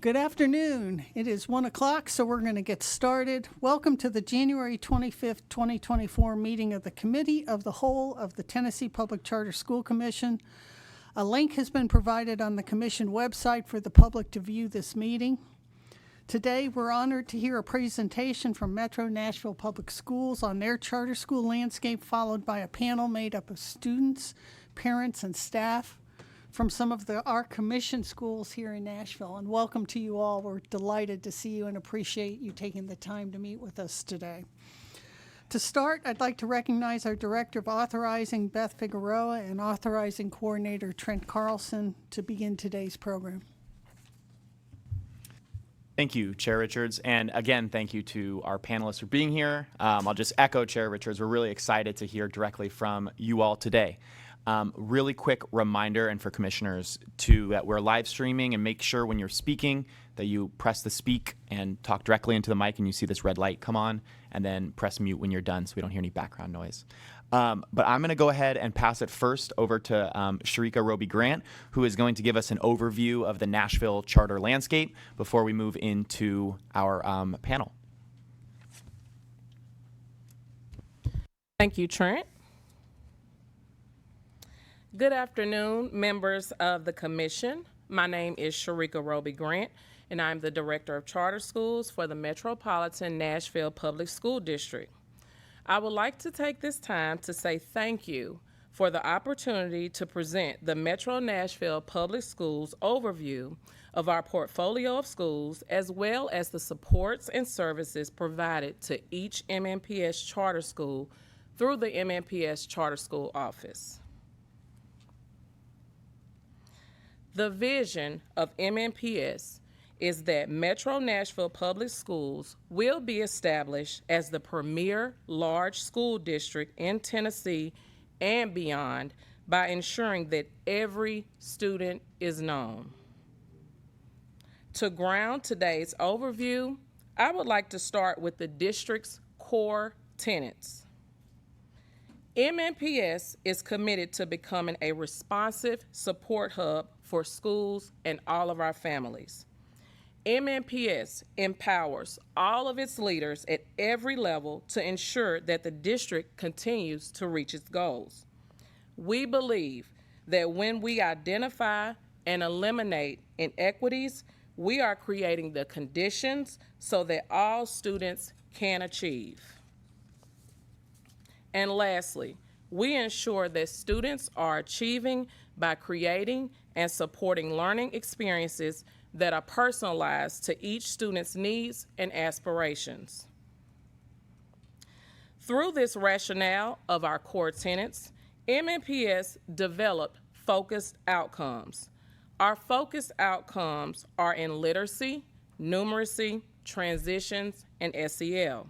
Good afternoon. It is 1 o'clock, so we're going to get started. Welcome to the January 25th, 2024 meeting of the Committee of the Whole of the Tennessee Public Charter School Commission. A link has been provided on the Commission website for the public to view this meeting. Today, we're honored to hear a presentation from Metro Nashville Public Schools on their charter school landscape, followed by a panel made up of students, parents, and staff from some of our commission schools here in Nashville. And welcome to you all. We're delighted to see you and appreciate you taking the time to meet with us today. To start, I'd like to recognize our Director of Authorizing, Beth Figueroa, and Authorizing Coordinator, Trent Carlson, to begin today's program. Thank you, Chair Richards. And again, thank you to our panelists for being here. I'll just echo Chair Richards. We're really excited to hear directly from you all today. Really quick reminder, and for commissioners too, that we're live streaming, and make sure when you're speaking that you press the speak and talk directly into the mic and you see this red light come on, and then press mute when you're done so we don't hear any background noise. But I'm going to go ahead and pass it first over to Sharika Roby Grant, who is going to give us an overview of the Nashville charter landscape before we move into our panel. Thank you, Trent. Good afternoon, members of the Commission. My name is Sharika Roby Grant, and I'm the Director of Charter Schools for the Metropolitan Nashville Public School District. I would like to take this time to say thank you for the opportunity to present the Metro Nashville Public Schools overview of our portfolio of schools, as well as the supports and services provided to each MNPS charter school through the MNPS Charter School Office. The vision of MNPS is that Metro Nashville Public Schools will be established as the premier large school district in Tennessee and beyond by ensuring that every student is known. To ground today's overview, I would like to start with the district's core tenets. MNPS is committed to becoming a responsive support hub for schools and all of our families. MNPS empowers all of its leaders at every level to ensure that the district continues to reach its goals. We believe that when we identify and eliminate inequities, we are creating the conditions so that all students can achieve. And lastly, we ensure that students are achieving by creating and supporting learning experiences that are personalized to each student's needs and aspirations. Through this rationale of our core tenets, MNPS developed focused outcomes. Our focused outcomes are in literacy, numeracy, transitions, and SEL.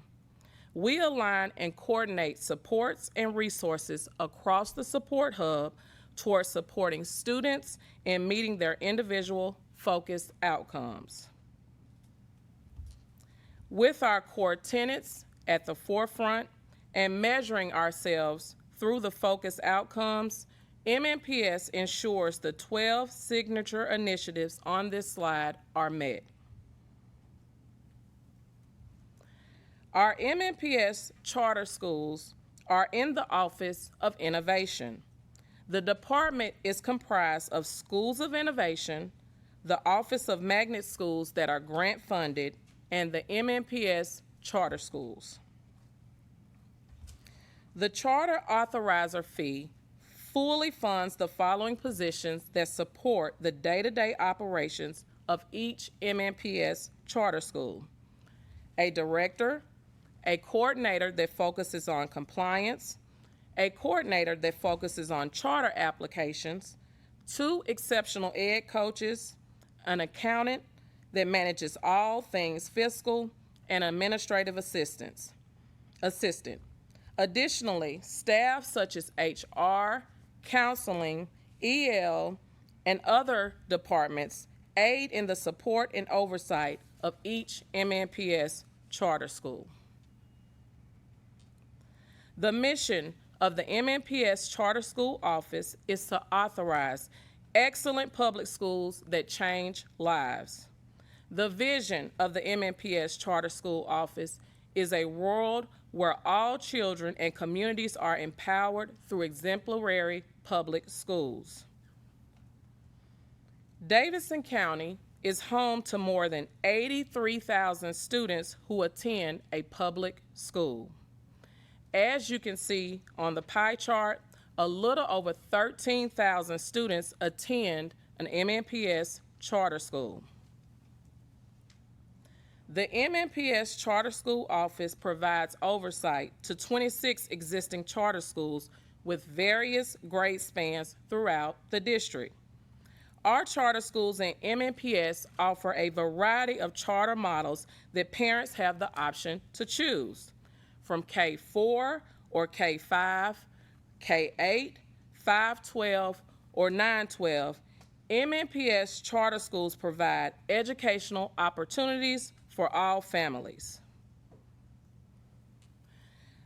We align and coordinate supports and resources across the support hub towards supporting students in meeting their individual focused outcomes. With our core tenets at the forefront and measuring ourselves through the focused outcomes, MNPS ensures the 12 signature initiatives on this slide are met. Our MNPS charter schools are in the Office of Innovation. The department is comprised of Schools of Innovation, the Office of Magnet Schools that are grant funded, and the MNPS charter schools. The charter authorizer fee fully funds the following positions that support the day-to-day operations of each MNPS charter school: a director, a coordinator that focuses on compliance, a coordinator that focuses on charter applications, 2 exceptional ed coaches, an accountant that manages all things fiscal, and administrative assistant. Additionally, staff such as HR, counseling, EL, and other departments aid in the support and oversight of each MNPS charter school. The mission of the MNPS Charter School Office is to authorize excellent public schools that change lives. The vision of the MNPS Charter School Office is a world where all children and communities are empowered through exemplary public schools. Davidson County is home to more than 83,000 students who attend a public school. As you can see on the pie chart, a little over 13,000 students attend an MNPS charter school. The MNPS Charter School Office provides oversight to 26 existing charter schools with various grade spans throughout the district. Our charter schools and MNPS offer a variety of charter models that parents have the option to choose, from K-4 or K-5, K-8, 512, or 912. MNPS charter schools provide educational opportunities for all families.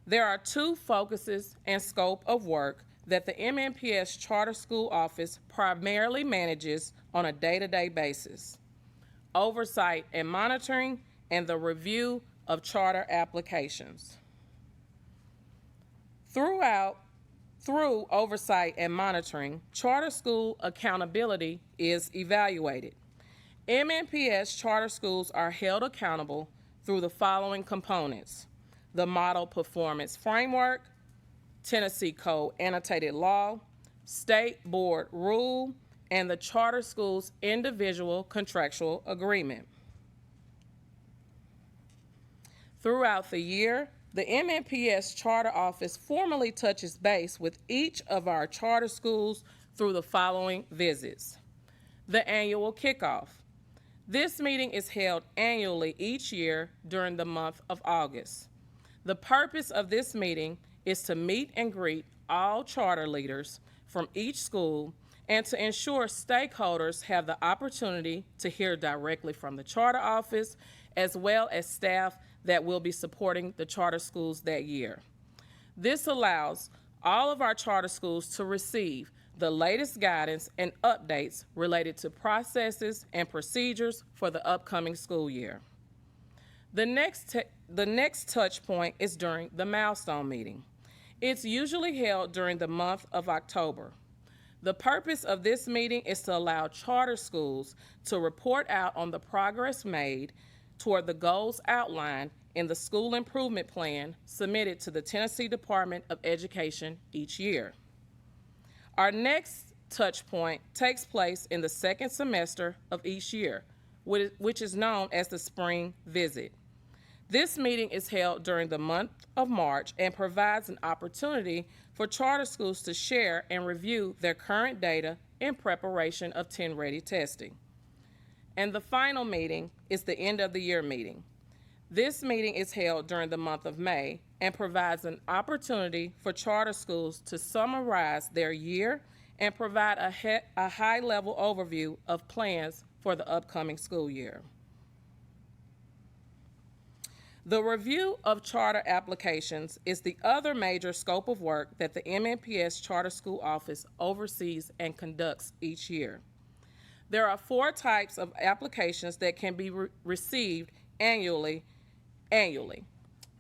There are two focuses and scope of work that the MNPS Charter School Office primarily manages on a day-to-day basis: oversight and monitoring, and the review of charter applications. Through oversight and monitoring, charter school accountability is evaluated. MNPS charter schools are held accountable through the following components: the Model Performance Framework, Tennessee Code Annotated Law, State Board Rule, and the Charter School's Individual Contractual Agreement. Throughout the year, the MNPS Charter Office formally touches base with each of our charter schools through the following visits. The annual kickoff. This meeting is held annually each year during the month of August. The purpose of this meeting is to meet and greet all charter leaders from each school and to ensure stakeholders have the opportunity to hear directly from the charter office, as well as staff that will be supporting the charter schools that year. This allows all of our charter schools to receive the latest guidance and updates related to processes and procedures for the upcoming school year. The next touch point is during the milestone meeting. It's usually held during the month of October. The purpose of this meeting is to allow charter schools to report out on the progress made toward the goals outlined in the school improvement plan submitted to the Tennessee Department of Education each year. Our next touch point takes place in the second semester of each year, which is known as the spring visit. This meeting is held during the month of March and provides an opportunity for charter schools to share and review their current data in preparation of 10-ready testing. And the final meeting is the end of the year meeting. This meeting is held during the month of May and provides an opportunity for charter schools to summarize their year and provide a high-level overview of plans for the upcoming school year. The review of charter applications is the other major scope of work that the MNPS Charter School Office oversees and conducts each year. There are 4 types of applications that can be received annually: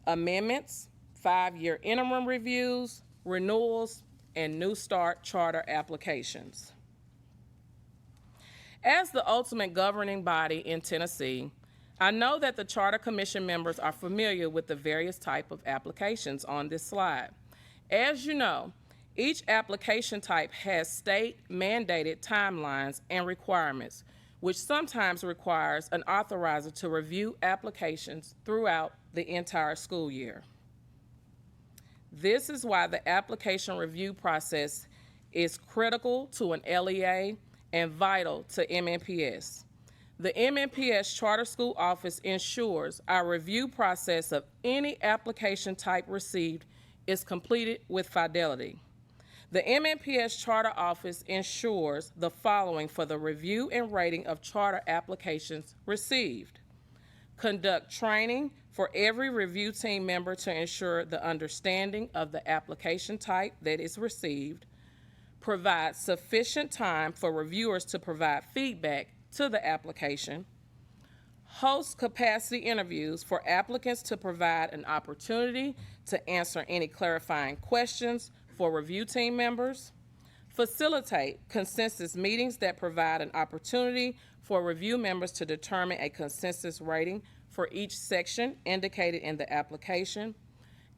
amendments, 5-year interim reviews, renewals, and New Start charter applications. As the ultimate governing body in Tennessee, I know that the Charter Commission members are familiar with the various types of applications on this slide. As you know, each application type has state-mandated timelines and requirements, which sometimes requires an authorizer to review applications throughout the entire school year. This is why the application review process is critical to an LEA and vital to MNPS. The MNPS Charter School Office ensures our review process of any application type received is completed with fidelity. The MNPS Charter Office ensures the following for the review and rating of charter applications received: conduct training for every review team member to ensure the understanding of the application type that is received, provide sufficient time for reviewers to provide feedback to the application, host capacity interviews for applicants to provide an opportunity to answer any clarifying questions for review team members, facilitate consensus meetings that provide an opportunity for review members to determine a consensus rating for each section indicated in the application,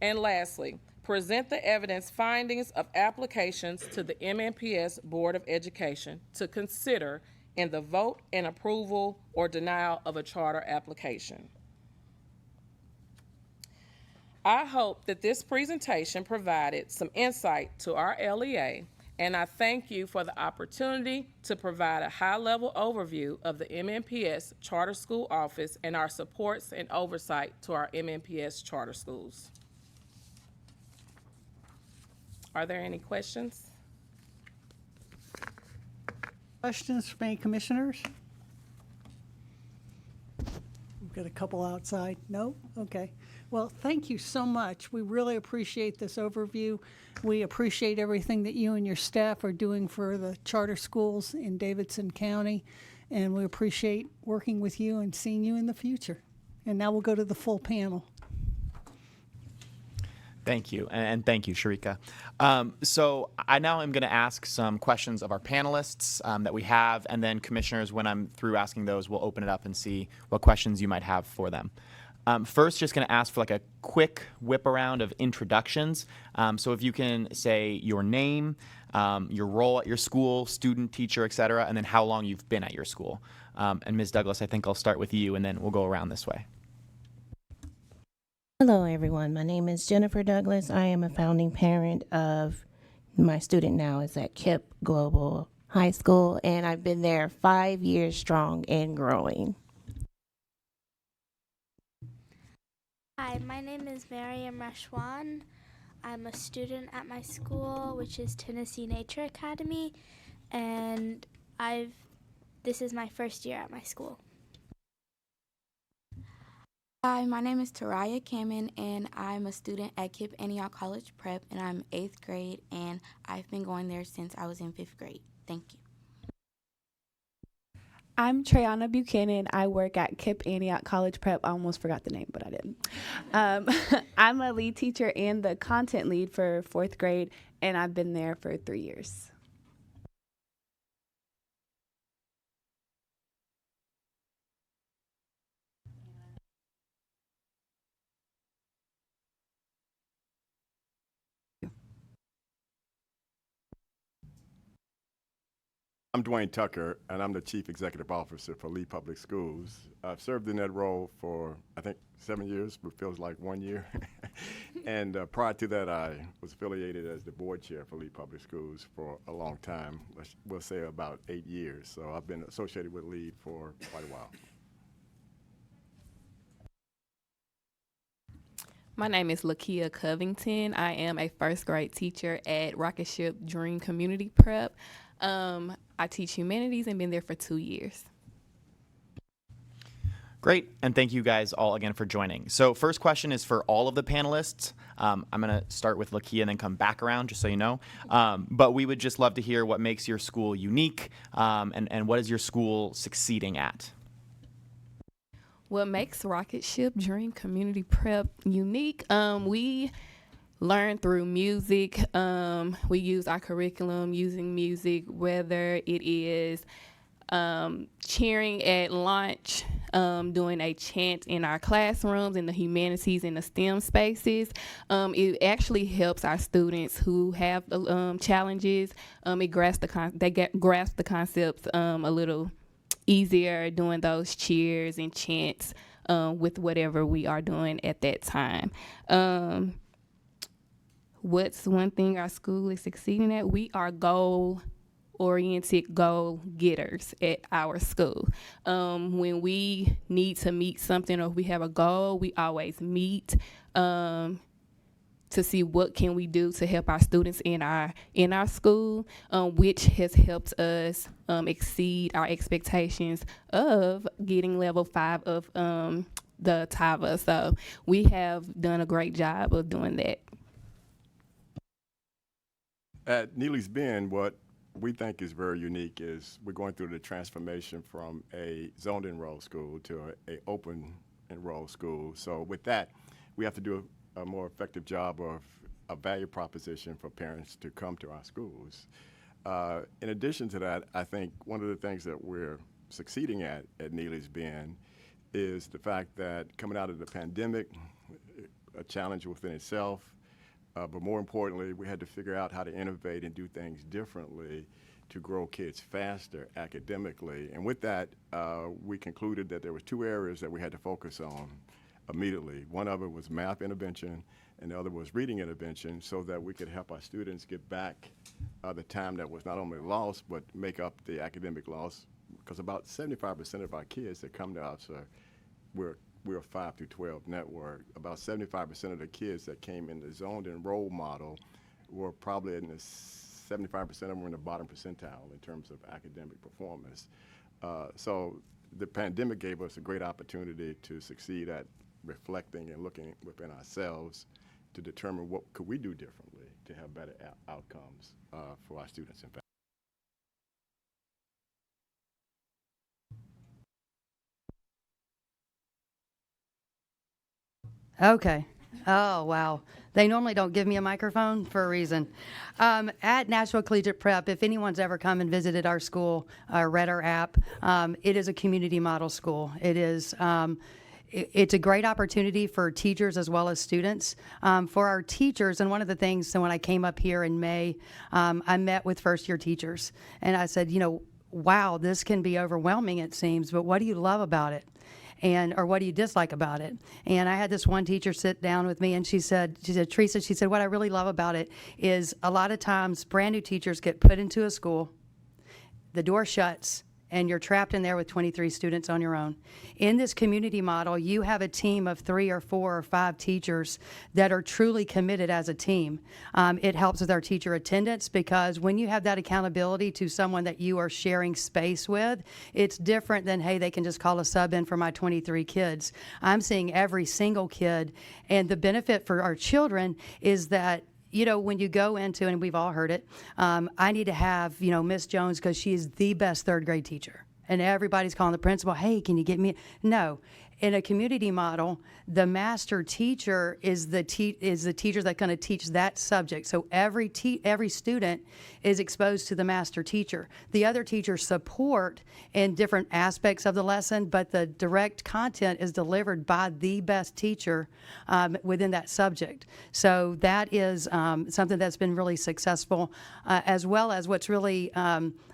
and lastly, present the evidence findings of applications to the MNPS Board of Education to consider in the vote and approval or denial of a charter application. I hope that this presentation provided some insight to our LEA, and I thank you for the opportunity to provide a high-level overview of the MNPS Charter School Office and our supports and oversight to our MNPS charter schools. Are there any questions? Questions from any commissioners? We've got a couple outside. No? Okay. Well, thank you so much. We really appreciate this overview. We appreciate everything that you and your staff are doing for the charter schools in Davidson County, and we appreciate working with you and seeing you in the future. And now we'll go to the full panel. Thank you, and thank you, Sharika. So I now am going to ask some questions of our panelists that we have, and then commissioners, when I'm through asking those, we'll open it up and see what questions you might have for them. First, just going to ask for like a quick whip around of introductions. So if you can say your name, your role at your school, student, teacher, et cetera, and then how long you've been at your school. And Ms. Douglas, I think I'll start with you, and then we'll go around this way. Hello, everyone. My name is Jennifer Douglas. I am a founding parent of my student now is at KIPP Global High School, and I've been there 5 years strong and growing. Hi, my name is Mariam Rashwan. I'm a student at my school, which is Tennessee Nature Academy, and this is my first year at my school. Hi, my name is Taraya Kamen, and I'm a student at KIPP Antioch College Prep, and I'm 8th grade, and I've been going there since I was in 5th grade. Thank you. I'm Trayana Buchanan. I work at KIPP Antioch College Prep. I almost forgot the name, but I didn't. I'm a lead teacher and the content lead for 4th grade, and I've been there for 3 years. I'm Dwayne Tucker, and I'm the Chief Executive Officer for Lee Public Schools. I've served in that role for, I think, 7 years, but feels like 1 year. And prior to that, I was affiliated as the board chair for Lee Public Schools for a long time. We'll say about 8 years. So I've been associated with Lee for quite a while. My name is Lakia Covington. I am a first grade teacher at Rocket Ship Dream Community Prep. I teach humanities and been there for 2 years. Great, and thank you guys all again for joining. So first question is for all of the panelists. I'm going to start with Lakia and then come back around, just so you know. But we would just love to hear what makes your school unique, and what is your school succeeding at? What makes Rocket Ship Dream Community Prep unique? We learn through music. We use our curriculum using music, whether it is cheering at lunch, doing a chant in our classrooms, in the humanities, in the STEM spaces. It actually helps our students who have challenges. They grasp the concepts a little easier doing those cheers and chants with whatever we are doing at that time. What's one thing our school is succeeding at? We are goal-oriented goal-getters at our school. When we need to meet something or if we have a goal, we always meet to see what can we do to help our students in our school, which has helped us exceed our expectations of getting level 5 of the TAVA. So we have done a great job of doing that. At Neely's Bend, what we think is very unique is we're going through the transformation from a zoned enrolled school to a open enrolled school. So with that, we have to do a more effective job of a value proposition for parents to come to our schools. In addition to that, I think one of the things that we're succeeding at Neely's Bend is the fact that coming out of the pandemic, a challenge within itself, but more importantly, we had to figure out how to innovate and do things differently to grow kids faster academically. And with that, we concluded that there were two areas that we had to focus on immediately. One of it was math intervention, and the other was reading intervention, so that we could help our students get back the time that was not only lost, but make up the academic loss. Because about 75% of our kids that come to us we're a 5 through 12 network. About 75% of the kids that came in the zoned enroll model were probably in the 75% of them were in the bottom percentile in terms of academic performance. So the pandemic gave us a great opportunity to succeed at reflecting and looking within ourselves to determine what could we do differently to have better outcomes for our students and families. Okay. Oh, wow. They normally don't give me a microphone for a reason. At Nashville Collegiate Prep, if anyone's ever come and visited our school, read our app, it is a community model school. It is, it's a great opportunity for teachers as well as students. For our teachers, and one of the things, so when I came up here in May, I met with first-year teachers, and I said, you know, wow, this can be overwhelming, it seems, but what do you love about it? Or what do you dislike about it? And I had this one teacher sit down with me, and she said, Teresa, what I really love about it is a lot of times brand new teachers get put into a school, the door shuts, and you're trapped in there with 23 students on your own. In this community model, you have a team of 3 or 4 or 5 teachers that are truly committed as a team. It helps with our teacher attendance, because when you have that accountability to someone that you are sharing space with, it's different than, hey, they can just call a sub in for my 23 kids. I'm seeing every single kid, and the benefit for our children is that, you know, when you go into, and we've all heard it, I need to have, you know, Miss Jones because she is the best third grade teacher. And everybody's calling the principal, hey, can you get me? No. In a community model, the master teacher is the teacher that's going to teach that subject. So every student is exposed to the master teacher. The other teachers support in different aspects of the lesson, but the direct content is delivered by the best teacher within that subject. So that is something that's been really successful, as well as what's really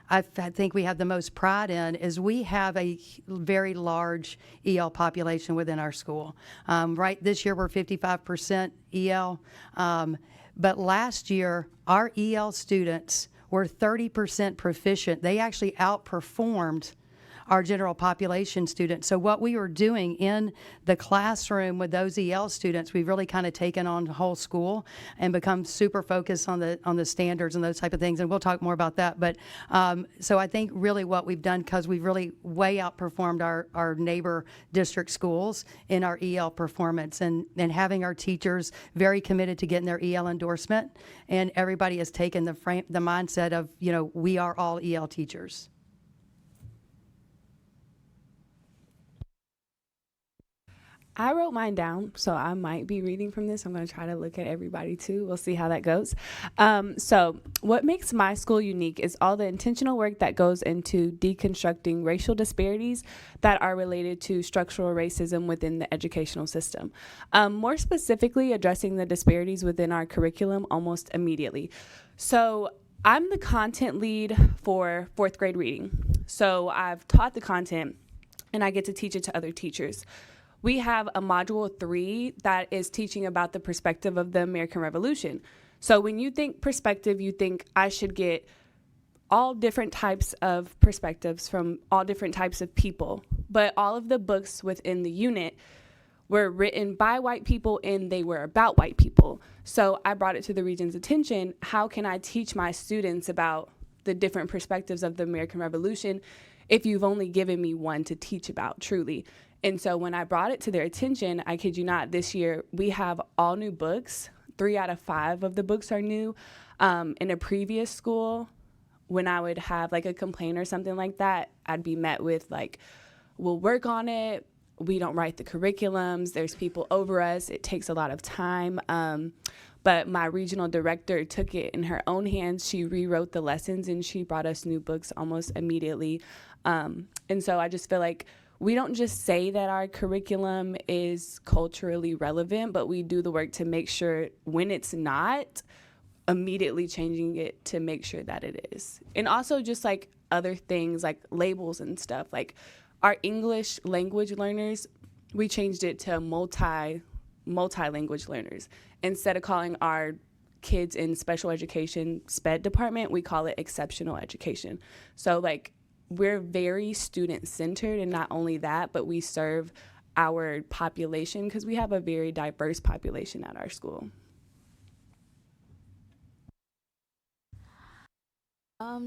I think we have the most pride in is we have a very large EL population within our school. Right this year we're 55% EL, but last year our EL students were 30% proficient. They actually outperformed our general population students. So what we were doing in the classroom with those EL students, we've really kind of taken on the whole school and become super focused on the standards and those type of things. And we'll talk more about that. But so I think really what we've done, because we've really way outperformed our neighbor district schools in our EL performance, and having our teachers very committed to getting their EL endorsement. And everybody has taken the mindset of, you know, we are all EL teachers. I wrote mine down, so I might be reading from this. I'm going to try to look at everybody too. We'll see how that goes. So what makes my school unique is all the intentional work that goes into deconstructing racial disparities that are related to structural racism within the educational system. More specifically, addressing the disparities within our curriculum almost immediately. So I'm the content lead for 4th grade reading. So I've taught the content, and I get to teach it to other teachers. We have a module 3 that is teaching about the perspective of the American Revolution. So when you think perspective, you think I should get all different types of perspectives from all different types of people. But all of the books within the unit were written by white people, and they were about white people. So I brought it to the Regent's attention. How can I teach my students about the different perspectives of the American Revolution if you've only given me one to teach about, truly? And so when I brought it to their attention, I kid you not, this year we have all new books. 3 out of 5 of the books are new. In a previous school, when I would have like a complaint or something like that, I'd be met with like, we'll work on it. We don't write the curriculums. There's people over us. It takes a lot of time. But my regional director took it in her own hands. She rewrote the lessons and she brought us new books almost immediately. And so I just feel like we don't just say that our curriculum is culturally relevant, but we do the work to make sure when it's not, immediately changing it to make sure that it is. And also just like other things like labels and stuff. Like our English language learners, we changed it to multi-language learners. Instead of calling our kids in special education SPED department, we call it exceptional education. So like we're very student centered, and not only that, but we serve our population because we have a very diverse population at our school.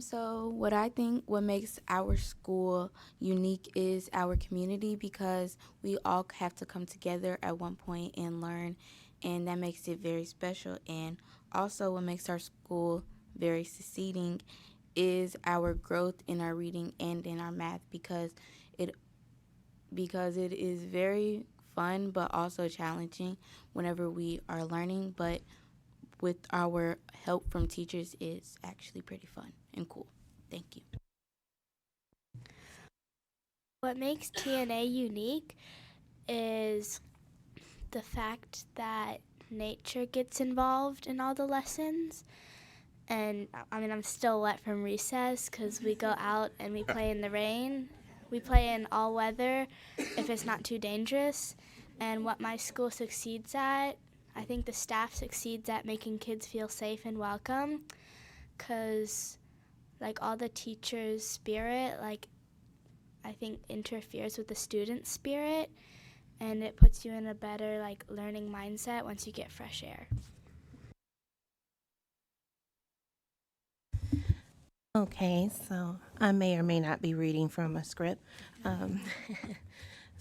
So what I think what makes our school unique is our community, because we all have to come together at one point and learn, and that makes it very special. And also what makes our school very succeeding is our growth in our reading and in our math, because it is very fun but also challenging whenever we are learning, but with our help from teachers, it's actually pretty fun and cool. Thank you. What makes TNA unique is the fact that nature gets involved in all the lessons. And I mean, I'm still wet from recess because we go out and we play in the rain. We play in all weather if it's not too dangerous. And what my school succeeds at, I think the staff succeeds at making kids feel safe and welcome, because like all the teachers' spirit, like I think interferes with the students' spirit, and it puts you in a better like learning mindset once you get fresh air. Okay, so I may or may not be reading from a script.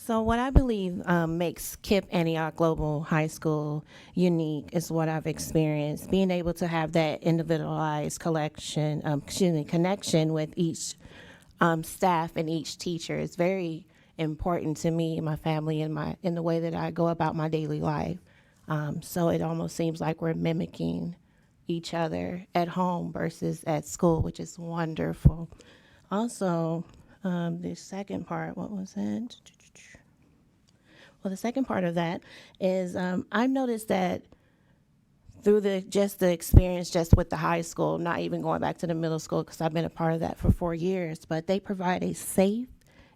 So what I believe makes KIPP Antioch Global High School unique is what I've experienced. Being able to have that individualized connection with each staff and each teacher is very important to me and my family and in the way that I go about my daily life. So it almost seems like we're mimicking each other at home versus at school, which is wonderful. Also, the second part, what was it? Well, the second part of that is I've noticed that through the experience just with the high school, not even going back to the middle school because I've been a part of that for 4 years, but they provide a safe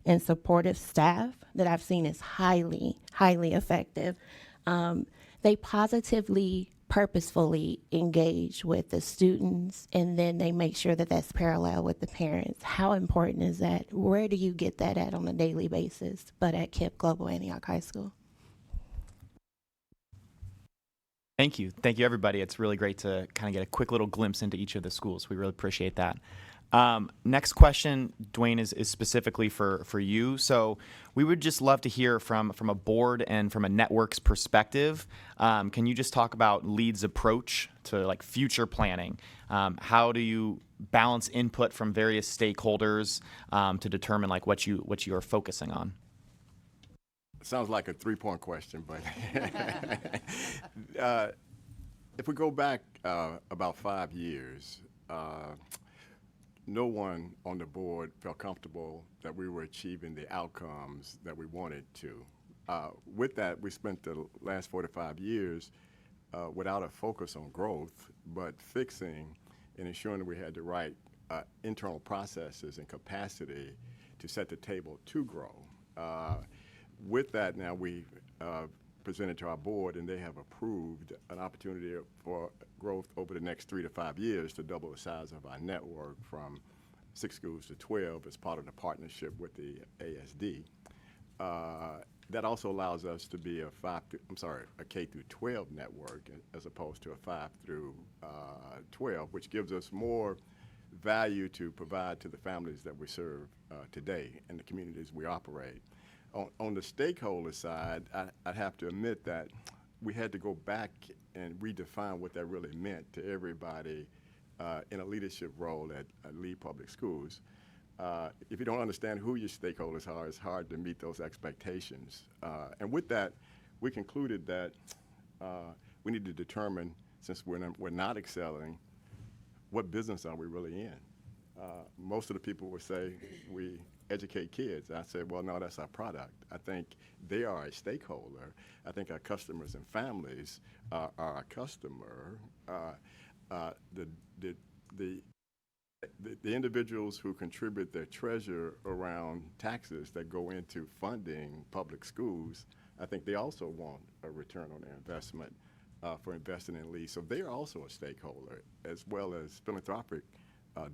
and supportive staff that I've seen is highly, highly effective. They positively, purposefully engage with the students, and then they make sure that that's parallel with the parents. How important is that? Where do you get that at on a daily basis, but at KIPP Global Antioch High School? Thank you. Thank you, everybody. It's really great to kind of get a quick little glimpse into each of the schools. We really appreciate that. Next question, Dwayne, is specifically for you. So we would just love to hear from a board and from a network's perspective. Can you just talk about LEAD's approach to like future planning? How do you balance input from various stakeholders to determine like what you are focusing on? Sounds like a three-point question, but if we go back about 5 years, no one on the board felt comfortable that we were achieving the outcomes that we wanted to. With that, we spent the last 4 to 5 years without a focus on growth, but fixing and ensuring that we had the right internal processes and capacity to set the table to grow. With that, now we presented to our board, and they have approved an opportunity for growth over the next 3 to 5 years to double the size of our network from 6 schools to 12 as part of the partnership with the ASD. That also allows us to be a K through 12 network as opposed to a 5 through 12, which gives us more value to provide to the families that we serve today and the communities we operate. On the stakeholder side, I'd have to admit that we had to go back and redefine what that really meant to everybody in a leadership role at Lee Public Schools, if you don't understand who your stakeholders are, it's hard to meet those expectations. And with that, we concluded that we need to determine, since we're not excelling, what business are we really in? Most of the people would say we educate kids. I said, well, no, that's our product. I think they are a stakeholder. I think our customers and families are our customer. The individuals who contribute their treasure around taxes that go into funding public schools, I think they also want a return on their investment for investing in Lee. So they are also a stakeholder, as well as philanthropic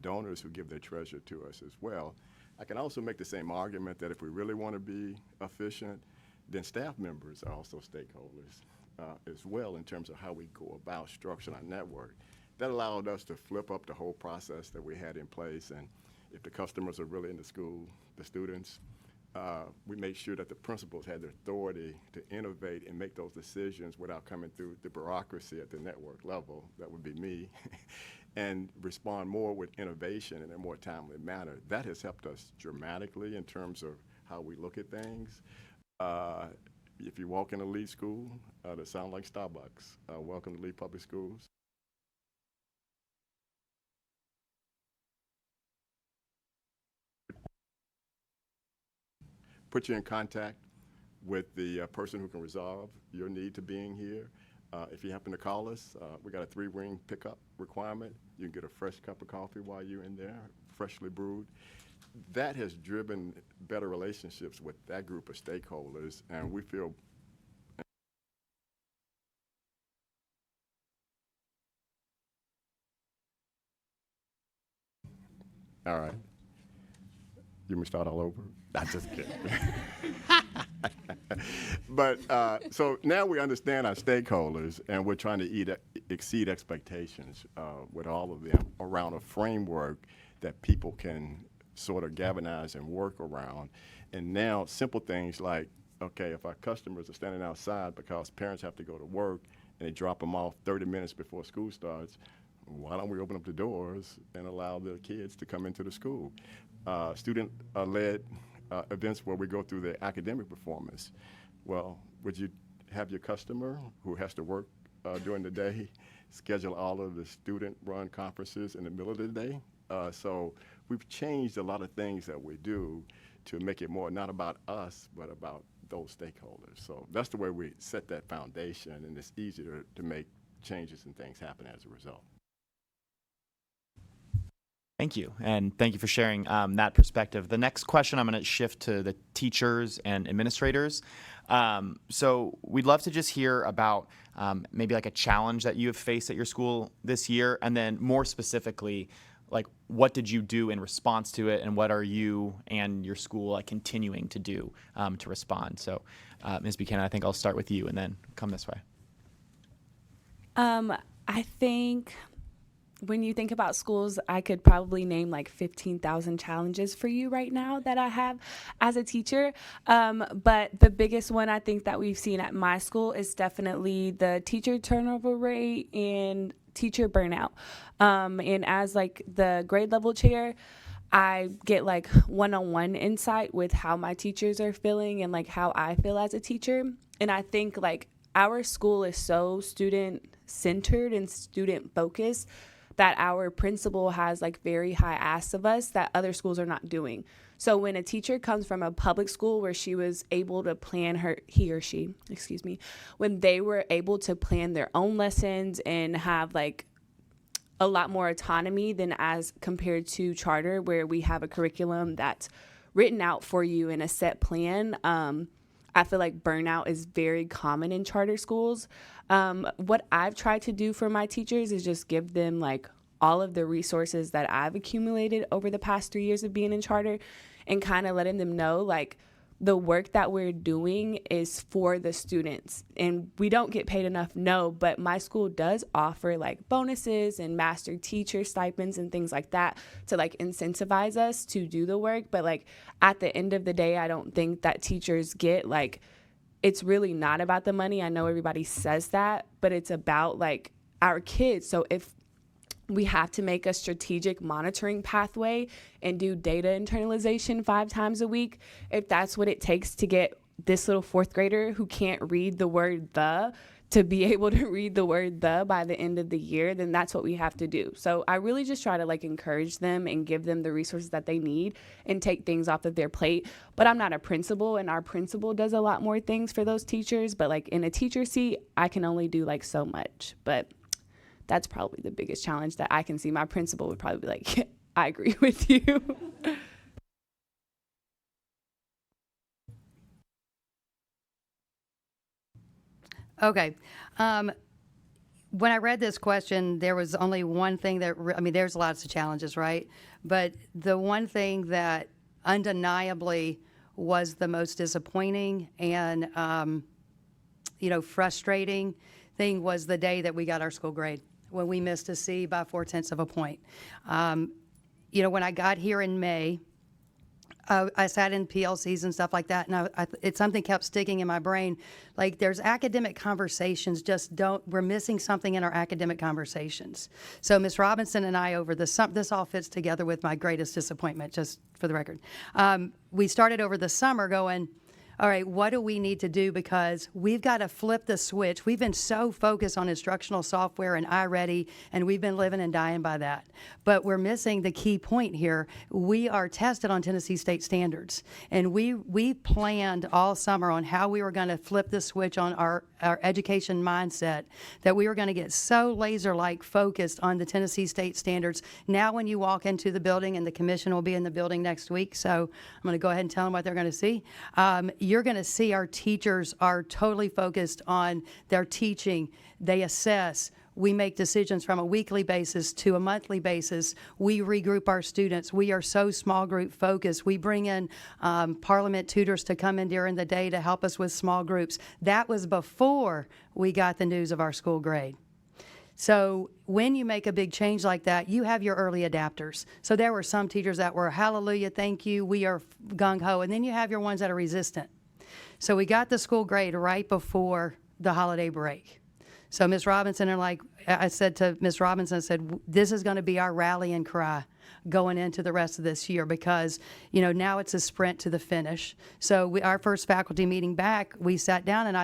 donors who give their treasure to us as well. I can also make the same argument that if we really want to be efficient, then staff members are also stakeholders as well in terms of how we go about structuring our network. That allowed us to flip up the whole process that we had in place. And if the customers are really in the school, the students, we made sure that the principals had the authority to innovate and make those decisions without coming through the bureaucracy at the network level. That would be me. And respond more with innovation in a more timely manner. That has helped us dramatically in terms of how we look at things. If you walk in a Lee school, that sound like Starbucks. Welcome to Lee Public Schools. Put you in contact with the person who can resolve your need to being here. If you happen to call us, we got a 3-ring pickup requirement. You can get a fresh cup of coffee while you're in there, freshly brewed. That has driven better relationships with that group of stakeholders, and we feel all right. You want me to start all over? I'm just kidding. But so now we understand our stakeholders, and we're trying to exceed expectations with all of them around a framework that people can sort of galvanize and work around. And now simple things like, okay, if our customers are standing outside because parents have to go to work and they drop them off 30 minutes before school starts, why don't we open up the doors and allow the kids to come into the school? Student-led events where we go through the academic performance. Well, would you have your customer who has to work during the day schedule all of the student-run conferences in the middle of the day? So we've changed a lot of things that we do to make it more not about us, but about those stakeholders. So that's the way we set that foundation, and it's easier to make changes and things happen as a result. Thank you, and thank you for sharing that perspective. The next question I'm going to shift to the teachers and administrators. So we'd love to just hear about maybe like a challenge that you have faced at your school this year, and then more specifically, like what did you do in response to it, and what are you and your school like continuing to do to respond? So Ms. Buchanan, I think I'll start with you and then come this way. I think when you think about schools, I could probably name like 15,000 challenges for you right now that I have as a teacher. But the biggest one I think that we've seen at my school is definitely the teacher turnover rate and teacher burnout. And as like the grade level chair, I get like one-on-one insight with how my teachers are feeling and like how I feel as a teacher. And I think like our school is so student-centered and student-focused that our principal has like very high asks of us that other schools are not doing. So when a teacher comes from a public school where she was able to plan when they were able to plan their own lessons and have like a lot more autonomy than as compared to charter, where we have a curriculum that's written out for you in a set plan. I feel like burnout is very common in charter schools. What I've tried to do for my teachers is just give them like all of the resources that I've accumulated over the past 3 years of being in charter, and kind of letting them know like the work that we're doing is for the students. And we don't get paid enough, no, but my school does offer like bonuses and master teacher stipends and things like that to like incentivize us to do the work. But like at the end of the day, I don't think that teachers get like, it's really not about the money. I know everybody says that, but it's about like our kids. So if we have to make a strategic monitoring pathway and do data internalization 5 times a week. If that's what it takes to get this little 4th grader who can't read the word the to be able to read the word the by the end of the year, then that's what we have to do. So I really just try to like encourage them and give them the resources that they need and take things off of their plate. But I'm not a principal, and our principal does a lot more things for those teachers. But like in a teacher seat, I can only do like so much. But that's probably the biggest challenge that I can see. My principal would probably be like, I agree with you. Okay. When I read this question, there was only one thing that, I mean, there's lots of challenges, right? But the one thing that undeniably was the most disappointing and, frustrating thing was the day that we got our school grade, when we missed a C by 0.4 of a point. When I got here in May, I sat in PLCs and stuff like that, and something kept sticking in my brain. Like, there's academic conversations, we're missing something in our academic conversations. So Ms. Robinson and I this all fits together with my greatest disappointment, just for the record. We started over the summer going, all right, what do we need to do? Because we've got to flip the switch. We've been so focused on instructional software and iReady, and we've been living and dying by that. But we're missing the key point here. We are tested on Tennessee state standards, and we planned all summer on how we were going to flip the switch on our education mindset, that we were going to get so laser-like focused on the Tennessee state standards. Now when you walk into the building, and the commission will be in the building next week, so I'm going to go ahead and tell them what they're going to see. You're going to see our teachers are totally focused on their teaching. They assess. We make decisions from a weekly basis to a monthly basis. We regroup our students. We are so small group focused. We bring in Parliament tutors to come in during the day to help us with small groups. That was before we got the news of our school grade. So when you make a big change like that, you have your early adapters. So there were some teachers that were, hallelujah, thank you, we are gung-ho. And then you have your ones that are resistant. So we got the school grade right before the holiday break. So Ms. Robinson I said to Ms. Robinson, this is going to be our rallying cry going into the rest of this year, because, now it's a sprint to the finish. So our first faculty meeting back, we sat down and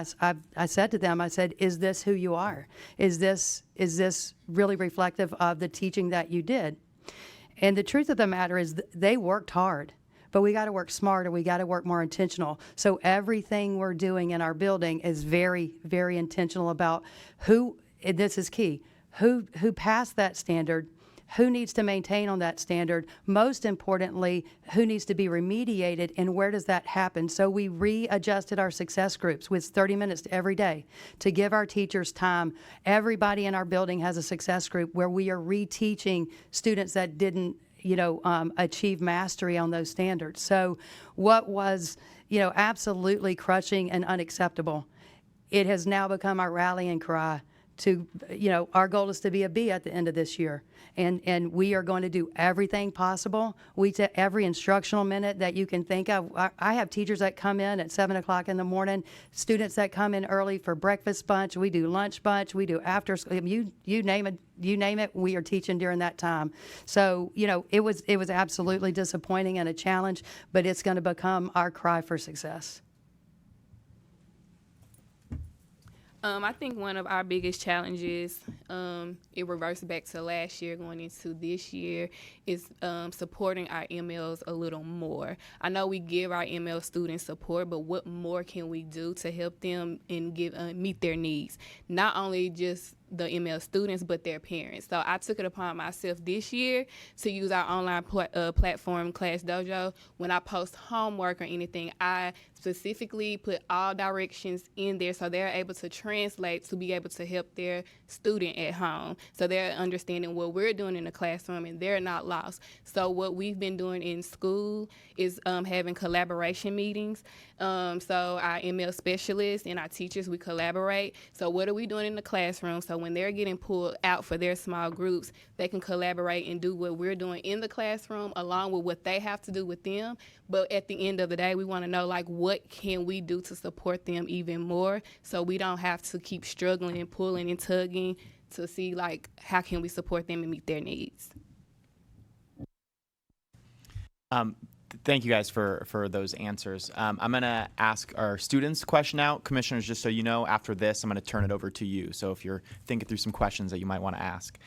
I said to them, is this who you are? Is this really reflective of the teaching that you did? And the truth of the matter is they worked hard. But we got to work smarter. We got to work more intentional. So everything we're doing in our building is very, very intentional about this is key, who passed that standard, who needs to maintain on that standard, most importantly, who needs to be remediated, and where does that happen? So we readjusted our success groups with 30 minutes every day to give our teachers time. Everybody in our building has a success group where we are reteaching students that didn't achieve mastery on those standards. So what was, absolutely crushing and unacceptable, it has now become our rallying cry to, our goal is to be a B at the end of this year. And we are going to do everything possible. Every instructional minute that you can think of. I have teachers that come in at 7 o'clock in the morning, students that come in early for breakfast bunch. We do lunch bunch. We do after school. You name it, we are teaching during that time. So, it was absolutely disappointing and a challenge, but it's going to become our cry for success. I think one of our biggest challenges, it reverts back to last year going into this year, is supporting our MLs a little more. I know we give our ML students support, but what more can we do to help them and meet their needs? Not only just the ML students, but their parents. So I took it upon myself this year to use our online platform, Class Dojo. When I post homework or anything, I specifically put all directions in there so they're able to translate to be able to help their student at home. So they're understanding what we're doing in the classroom and they're not lost. So what we've been doing in school is having collaboration meetings. So our ML specialists and our teachers, we collaborate. So what are we doing in the classroom? So when they're getting pulled out for their small groups, they can collaborate and do what we're doing in the classroom along with what they have to do with them. But at the end of the day, we want to know, what can we do to support them even more so we don't have to keep struggling and pulling and tugging to see like how can we support them and meet their needs. Thank you guys for those answers. I'm going to ask our students a question now. Commissioners, just so you know, after this, I'm going to turn it over to you. So if you're thinking through some questions that you might want to ask.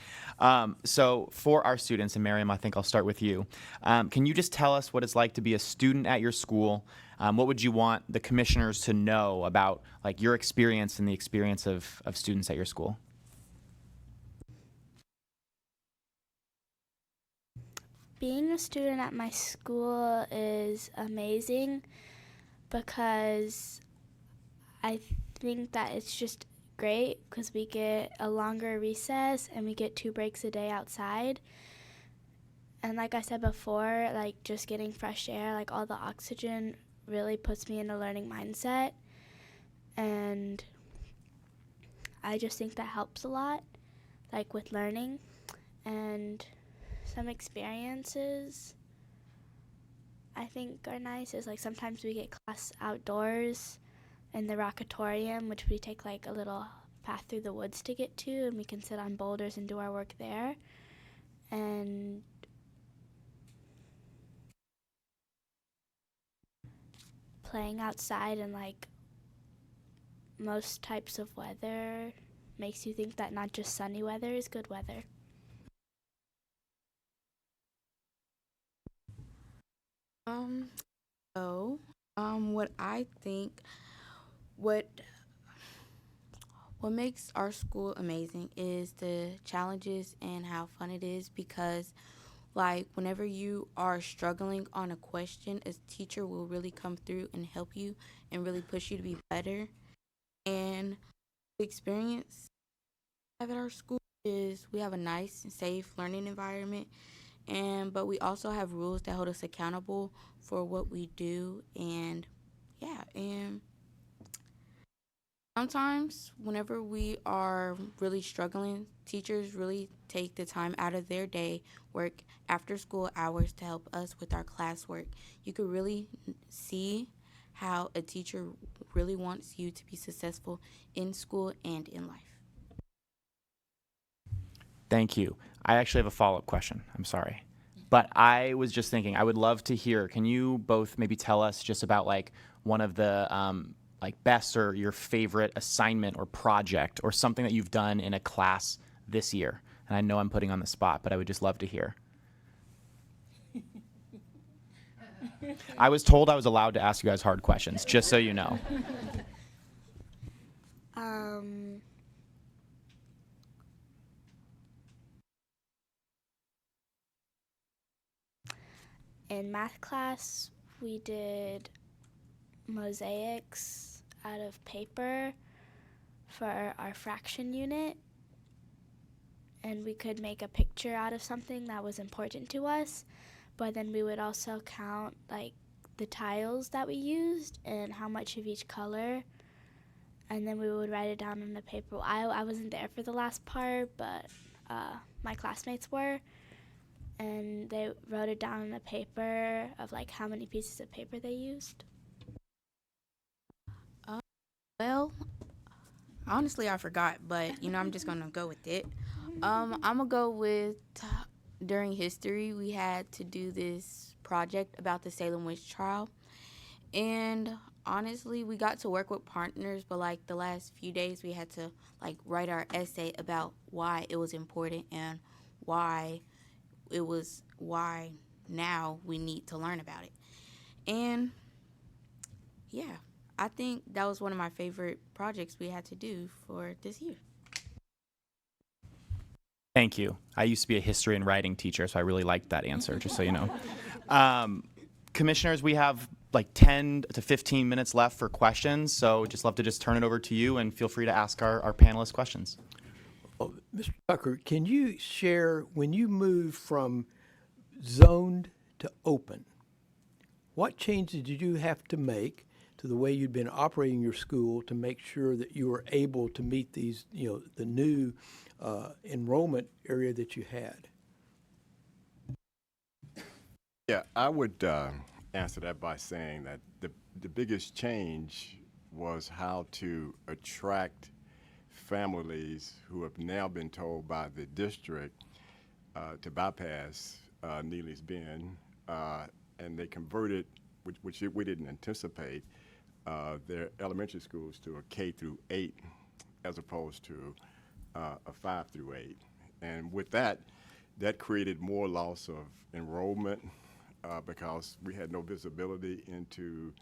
So for our students, and Miriam, I think I'll start with you. Can you just tell us what it's like to be a student at your school? What would you want the commissioners to know about like your experience and the experience of students at your school? Being a student at my school is amazing because I think that it's just great because we get a longer recess and we get 2 breaks a day outside. And like I said before, like just getting fresh air, like all the oxygen really puts me in a learning mindset. And I just think that helps a lot, like with learning. And some experiences I think are nice is like sometimes we get class outdoors in the Rockatorium, which we take like a little path through the woods to get to, and we can sit on boulders and do our work there. And playing outside in like most types of weather makes you think that not just sunny weather is good weather. What I think, what makes our school amazing is the challenges and how fun it is because, like, whenever you are struggling on a question, a teacher will really come through and help you and really push you to be better. And the experience we have at our school is we have a nice and safe learning environment, but we also have rules that hold us accountable for what we do. And sometimes whenever we are really struggling, teachers really take the time out of their day, work after school hours to help us with our classwork. You could really see how a teacher really wants you to be successful in school and in life. Thank you. I actually have a follow-up question. I'm sorry. But I was just thinking, I would love to hear, can you both maybe tell us just about like one of the like best or your favorite assignment or project or something that you've done in a class this year? And I know I'm putting on the spot, but I would just love to hear. I was told I was allowed to ask you guys hard questions, just so you know. In math class, we did mosaics out of paper for our fraction unit, and we could make a picture out of something that was important to us, but then we would also count like the tiles that we used and how much of each color, and then we would write it down on the paper. I wasn't there for the last part, but my classmates were, and they wrote it down on a paper of like how many pieces of paper they used. Well, honestly, I forgot, but I'm just gonna go with it. I'm gonna go with during history we had to do this project about the Salem witch trial, and honestly, we got to work with partners, but like the last few days, we had to like write our essay about why it was important and why now we need to learn about it. And yeah, I think that was one of my favorite projects we had to do for this year. Thank you. I used to be a history and writing teacher, so I really liked that answer, just so you know. Commissioners, we have like 10 to 15 minutes left for questions, so just love to just turn it over to you and feel free to ask our panelists questions. Oh, Mr. Tucker, can you share, when you moved from zoned to open, what changes did you have to make to the way you'd been operating your school to make sure that you were able to meet these, the new enrollment area that you had? Yeah, I would answer that by saying that the biggest change was how to attract families who have now been told by the district to bypass Neely's Bend, and they converted, which we didn't anticipate, their elementary schools to a K through 8 as opposed to a 5 through 8. And with that, that created more loss of enrollment because we had no visibility into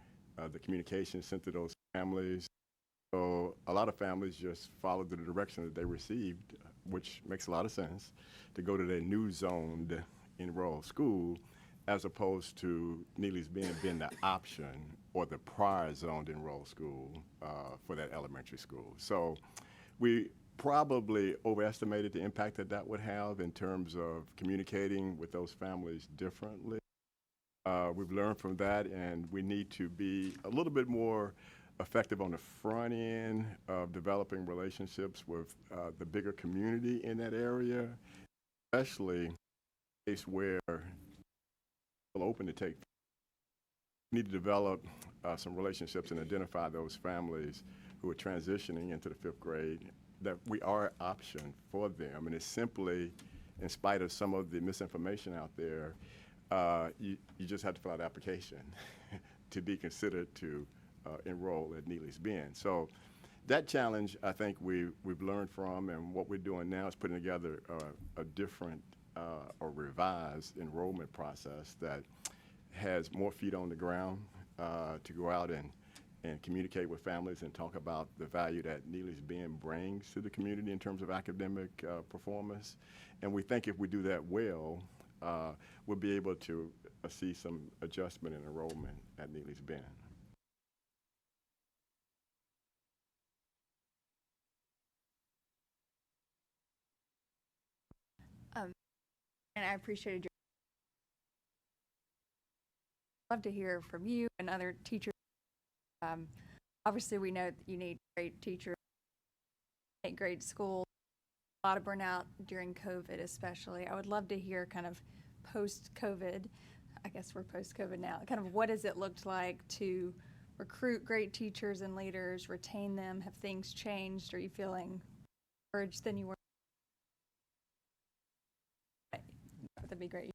the communication sent to those families. So a lot of families just followed the direction that they received, which makes a lot of sense, to go to their new zoned enrolled school as opposed to Neely's Bend being the option or the prior zoned enrolled school for that elementary school. So we probably overestimated the impact that that would have in terms of communicating with those families differently. We've learned from that, and we need to be a little bit more effective on the front end of developing relationships with the bigger community in that area, especially a place where people are open to take. We need to develop some relationships and identify those families who are transitioning into the 5th grade, that we are an option for them. And it's simply, in spite of some of the misinformation out there, you just have to fill out an application to be considered to enroll at Neely's Bend. So that challenge, I think we've learned from, and what we're doing now is putting together a different or revised enrollment process that has more feet on the ground to go out and communicate with families and talk about the value that Neely's Bend brings to the community in terms of academic performance. And we think if we do that well, we'll be able to see some adjustment in enrollment at Neely's Bend. And I appreciated your. Love to hear from you and other teachers. Obviously, we know that you need great teachers, great schools. A lot of burnout during COVID, especially. I would love to hear kind of post-COVID. I guess we're post-COVID now. Kind of what has it looked like to recruit great teachers and leaders, retain them? Have things changed? Are you feeling encouraged than you were? That'd be great.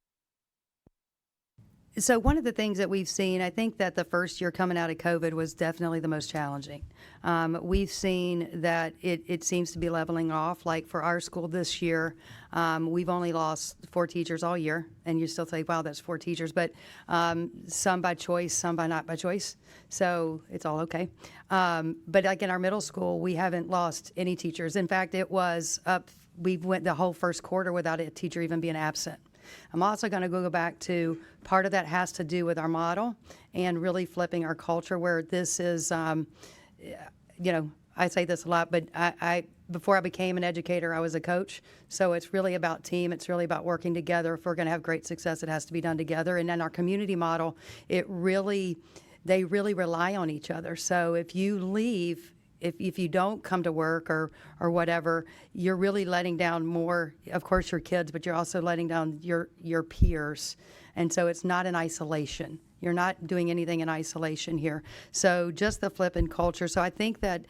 So one of the things that we've seen, I think that the first year coming out of COVID was definitely the most challenging. We've seen that it seems to be leveling off. Like for our school this year, we've only lost 4 teachers all year. And you still say, wow, that's 4 teachers. But some by choice, some by not by choice. So it's all okay. But like in our middle school, we haven't lost any teachers. In fact, it was up, we went the whole first quarter without a teacher even being absent. I'm also going to go back to part of that has to do with our model and really flipping our culture where this is, you know, I say this a lot, but I before I became an educator, I was a coach. So it's really about team. It's really about working together. If we're going to have great success, it has to be done together. And then our community model, they really rely on each other. So if you leave, if you don't come to work or whatever, you're really letting down more, of course, your kids, but you're also letting down your peers. And so it's not in isolation. You're not doing anything in isolation here. So just the flip in culture. So I think that,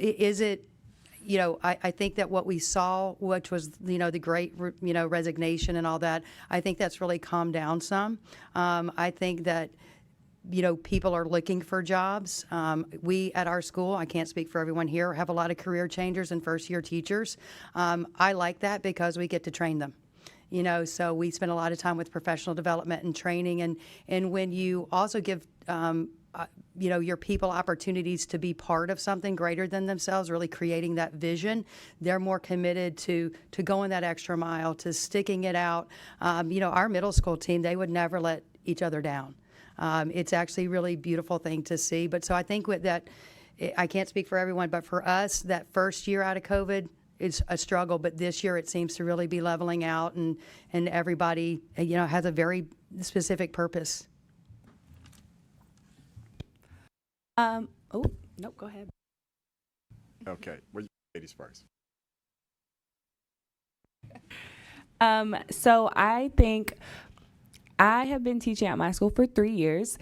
I think that what we saw, which was, the great, resignation and all that, I think that's really calmed down some. I think that, people are looking for jobs. We at our school, I can't speak for everyone here, have a lot of career changers and first-year teachers. I like that because we get to train them. So we spend a lot of time with professional development and training. And when you also give, your people opportunities to be part of something greater than themselves, really creating that vision, they're more committed to going that extra mile, to sticking it out. Our middle school team, they would never let each other down. It's actually a really beautiful thing to see. But so I think with that, I can't speak for everyone, but for us, that first year out of COVID is a struggle. But this year it seems to really be leveling out, and everybody, has a very specific purpose. Oh, nope, go ahead. Okay, well, ladies first. So I think I have been teaching at my school for 3 years.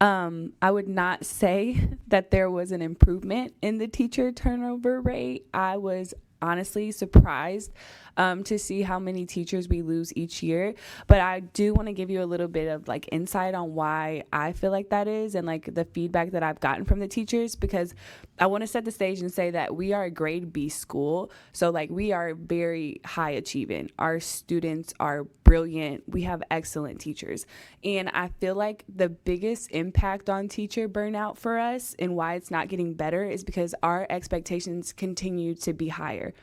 I would not say that there was an improvement in the teacher turnover rate. I was honestly surprised to see how many teachers we lose each year. But I do want to give you a little bit of like insight on why I feel like that is and like the feedback that I've gotten from the teachers, because I want to set the stage and say that we are a grade B school. So like we are very high achieving. Our students are brilliant. We have excellent teachers. And I feel like the biggest impact on teacher burnout for us and why it's not getting better is because our expectations continue to be higher.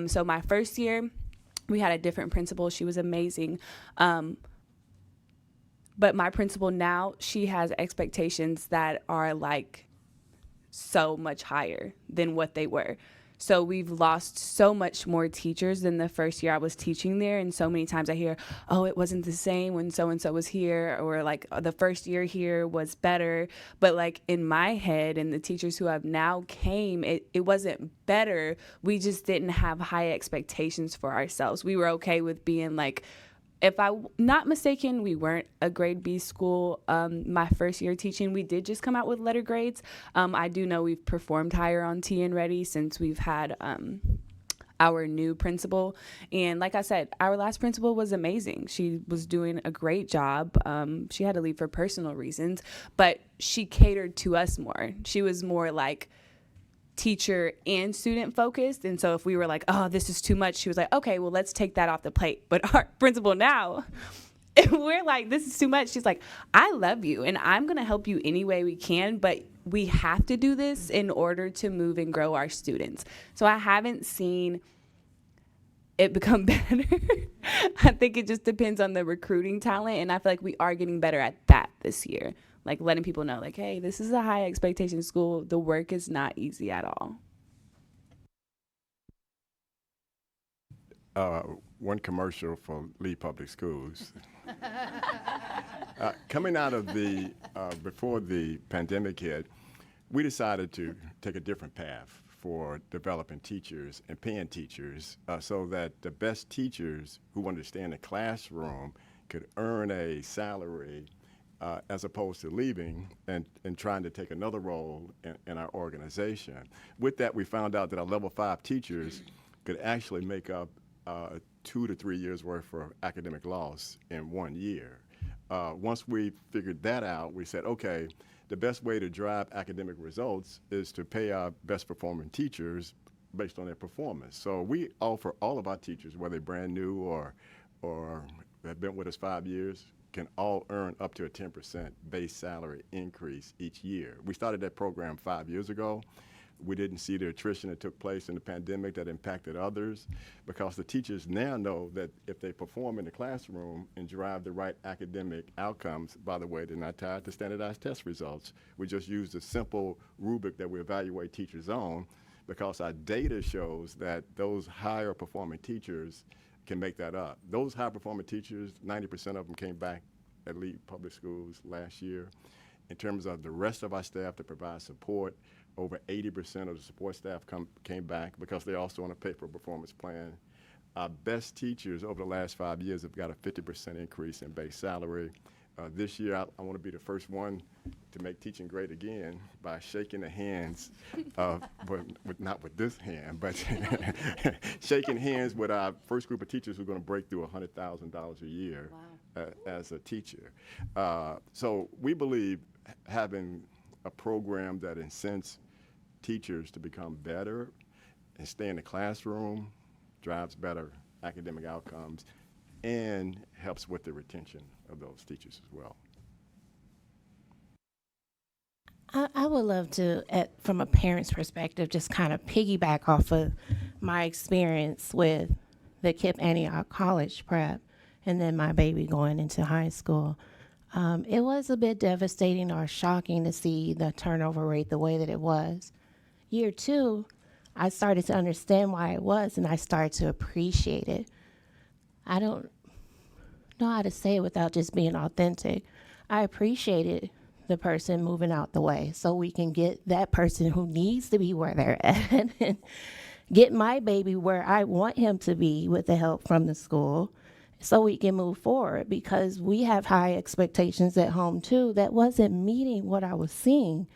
So my first year, we had a different principal. She was amazing. But my principal now, she has expectations that are like so much higher than what they were. So we've lost so much more teachers than the first year I was teaching there. And so many times I hear, oh, it wasn't the same when so-and-so was here, or like the first year here was better. But like in my head and the teachers who have now came, it wasn't better. We just didn't have high expectations for ourselves. We were okay with being like, if I'm not mistaken, we weren't a grade B school. My first year teaching, we did just come out with letter grades. I do know we've performed higher on TN Ready since we've had our new principal. And like I said, our last principal was amazing. She was doing a great job. She had to leave for personal reasons, but she catered to us more. She was more like teacher and student focused. And so if we were like, oh, this is too much, she was like, okay, well, let's take that off the plate. But our principal now, if we're like, this is too much, she's like, I love you and I'm going to help you any way we can, but we have to do this in order to move and grow our students. So I haven't seen it become better. I think it just depends on the recruiting talent. And I feel like we are getting better at that this year. Like letting people know, like, hey, this is a high expectation school. The work is not easy at all. One commercial for Lee Public Schools. Coming out of the, before the pandemic hit, we decided to take a different path for developing teachers and paying teachers so that the best teachers who understand the classroom could earn a salary as opposed to leaving and trying to take another role in our organization. With that, we found out that our level 5 teachers could actually make up 2 to 3 years worth of academic loss in 1 year. Once we figured that out, we said, okay, the best way to drive academic results is to pay our best performing teachers based on their performance. So we offer all of our teachers, whether they're brand new or have been with us 5 years, can all earn up to a 10% base salary increase each year. We started that program 5 years ago. We didn't see the attrition that took place in the pandemic that impacted others, because the teachers now know that if they perform in the classroom and drive the right academic outcomes, by the way, they're not tied to standardized test results. We just use the simple rubric that we evaluate teachers on, because our data shows that those higher performing teachers can make that up. Those high performing teachers, 90% of them came back at Lee Public Schools last year. In terms of the rest of our staff that provide support, over 80% of the support staff came back because they're also on a pay-for-performance plan. Our best teachers over the last 5 years have got a 50% increase in base salary. This year, I want to be the first one to make teaching great again by shaking the hands of, not with this hand, but shaking hands with our first group of teachers who are going to break through $100,000 a year as a teacher. So we believe having a program that incents teachers to become better and stay in the classroom drives better academic outcomes and helps with the retention of those teachers as well. I would love to, from a parent's perspective, just kind of piggyback off of my experience with the KIPP Antioch College Prep and then my baby going into high school. It was a bit devastating or shocking to see the turnover rate the way that it was. Year 2, I started to understand why it was, and I started to appreciate it. I don't know how to say it without just being authentic. I appreciated the person moving out the way so we can get that person who needs to be where they're at and get my baby where I want him to be with the help from the school so we can move forward, because we have high expectations at home too that wasn't meeting what I was seeing.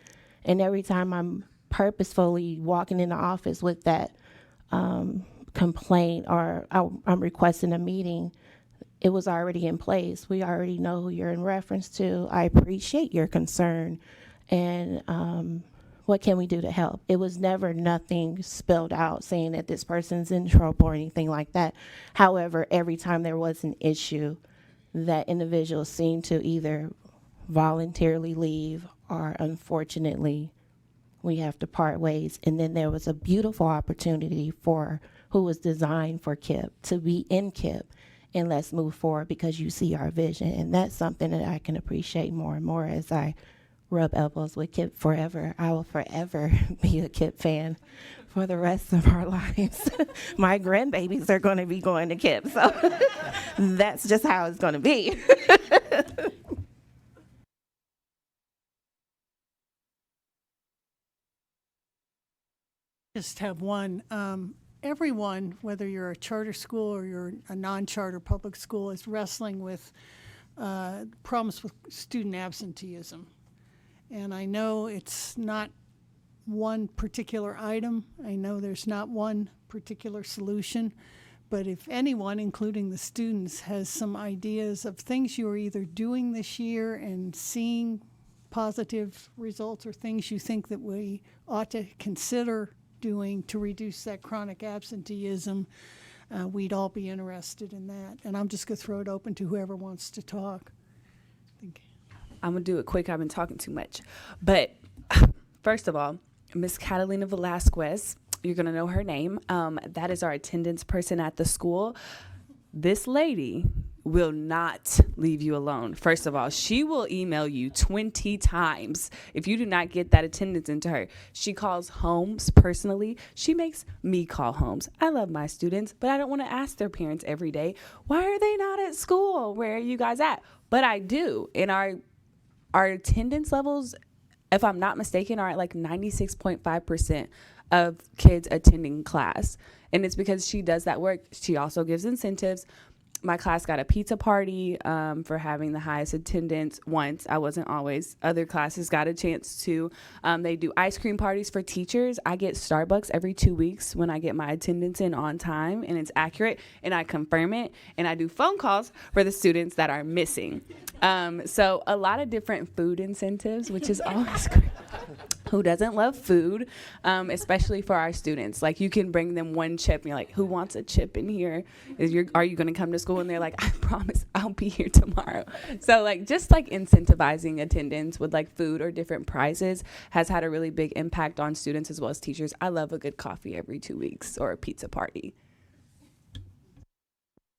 And every time I'm purposefully walking in the office with that complaint, or I'm requesting a meeting, it was already in place. We already know who you're in reference to. I appreciate your concern. And what can we do to help? It was never nothing spelled out saying that this person's in trouble or anything like that. However, every time there was an issue, that individual seemed to either voluntarily leave, or unfortunately, we have to part ways. And then there was a beautiful opportunity for who was designed for KIPP to be in KIPP. And let's move forward, because you see our vision. And that's something that I can appreciate more and more as I rub elbows with KIPP forever. I will forever be a KIPP fan for the rest of our lives. My grandbabies are going to be going to KIPP, so that's just how it's going to be. Just have one. Everyone, whether you're a charter school or you're a non-charter public school, is wrestling with problems with student absenteeism. And I know it's not one particular item. I know there's not one particular solution. But if anyone, including the students, has some ideas of things you are either doing this year and seeing positive results, or things you think that we ought to consider doing to reduce that chronic absenteeism, we'd all be interested in that. And I'm just going to throw it open to whoever wants to talk. I'm going to do it quick. I've been talking too much. But first of all, Miss Catalina Velasquez, you're going to know her name. That is our attendance person at the school. This lady will not leave you alone. First of all, she will email you 20 times if you do not get that attendance into her. She calls homes personally. She makes me call homes. I love my students, but I don't want to ask their parents every day, why are they not at school? Where are you guys at? But I do. And our attendance levels, if I'm not mistaken, are at like 96.5% of kids attending class. And it's because she does that work. She also gives incentives. My class got a pizza party for having the highest attendance once. I wasn't always. Other classes got a chance to. They do ice cream parties for teachers. I get Starbucks every 2 weeks when I get my attendance in on time and it's accurate, and I confirm it. And I do phone calls for the students that are missing. So a lot of different food incentives, which is always great. Who doesn't love food, especially for our students? Like, you can bring them one chip and you're like, who wants a chip in here? Are you going to come to school? And they're like, I promise I'll be here tomorrow. So like, just like incentivizing attendance with like food or different prizes has had a really big impact on students as well as teachers. I love a good coffee every 2 weeks or a pizza party.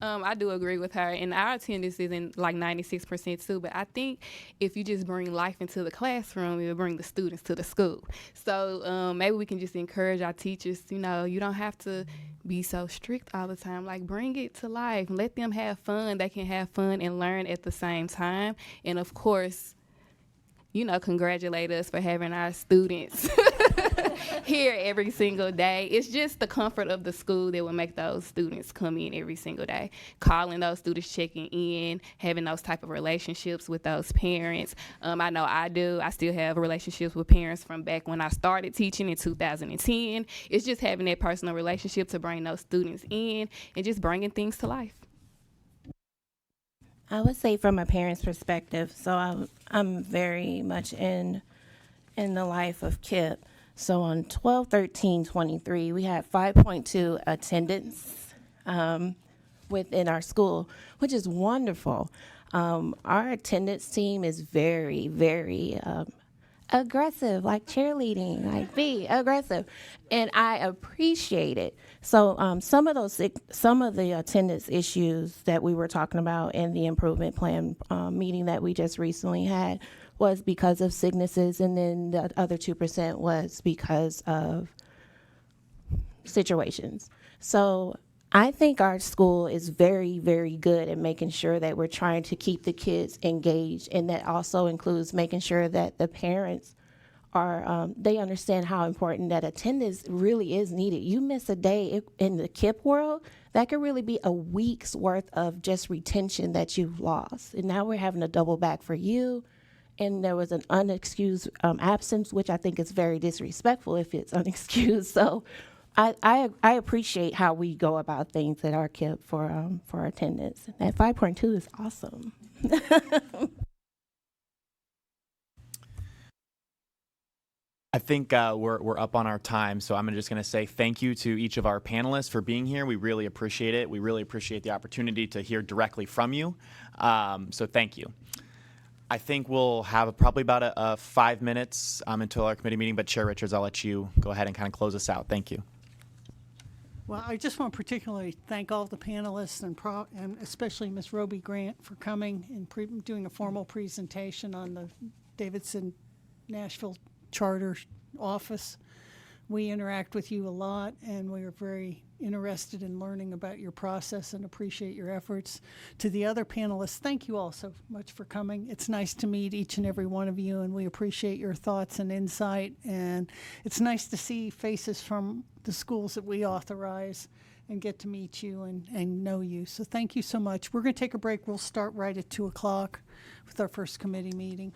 I do agree with her, and our attendance is in like 96% too, but I think if you just bring life into the classroom, it will bring the students to the school. So maybe we can just encourage our teachers, you don't have to be so strict all the time. Like, bring it to life. Let them have fun. They can have fun and learn at the same time. And of course, congratulate us for having our students here every single day. It's just the comfort of the school that will make those students come in every single day. Calling those students, checking in, having those type of relationships with those parents. I know I do. I still have relationships with parents from back when I started teaching in 2010. It's just having that personal relationship to bring those students in and just bringing things to life. I would say from a parent's perspective, so I'm very much in the life of KIPP. So on 12/13/23, we had 5.2 attendance within our school, which is wonderful. Our attendance team is very, very aggressive, like cheerleading, like be aggressive, and I appreciate it. So some of the attendance issues that we were talking about in the improvement plan meeting that we just recently had was because of sicknesses, and then the other 2% was because of situations. So I think our school is very, very good at making sure that we're trying to keep the kids engaged, and that also includes making sure that the parents are, they understand how important that attendance really is needed. You miss a day in the KIPP world, that could really be a week's worth of just retention that you've lost. And now we're having to double back for you. And there was an unexcused absence, which I think is very disrespectful if it's unexcused. So I appreciate how we go about things at our KIPP for attendance. That 5.2 is awesome. I think we're up on our time, so I'm just going to say thank you to each of our panelists for being here. We really appreciate it. We really appreciate the opportunity to hear directly from you. So thank you. I think we'll have probably about 5 minutes until our committee meeting, but Chair Richards, I'll let you go ahead and kind of close us out. Thank you. Well, I just want to particularly thank all the panelists and especially Ms. Roby Grant for coming and doing a formal presentation on the Davidson Nashville Charter Office. We interact with you a lot, and we are very interested in learning about your process and appreciate your efforts. To the other panelists, thank you all so much for coming. It's nice to meet each and every one of you, and we appreciate your thoughts and insight. And it's nice to see faces from the schools that we authorize and get to meet you and know you. So thank you so much. We're going to take a break. We'll start right at 2 o'clock with our first committee meeting.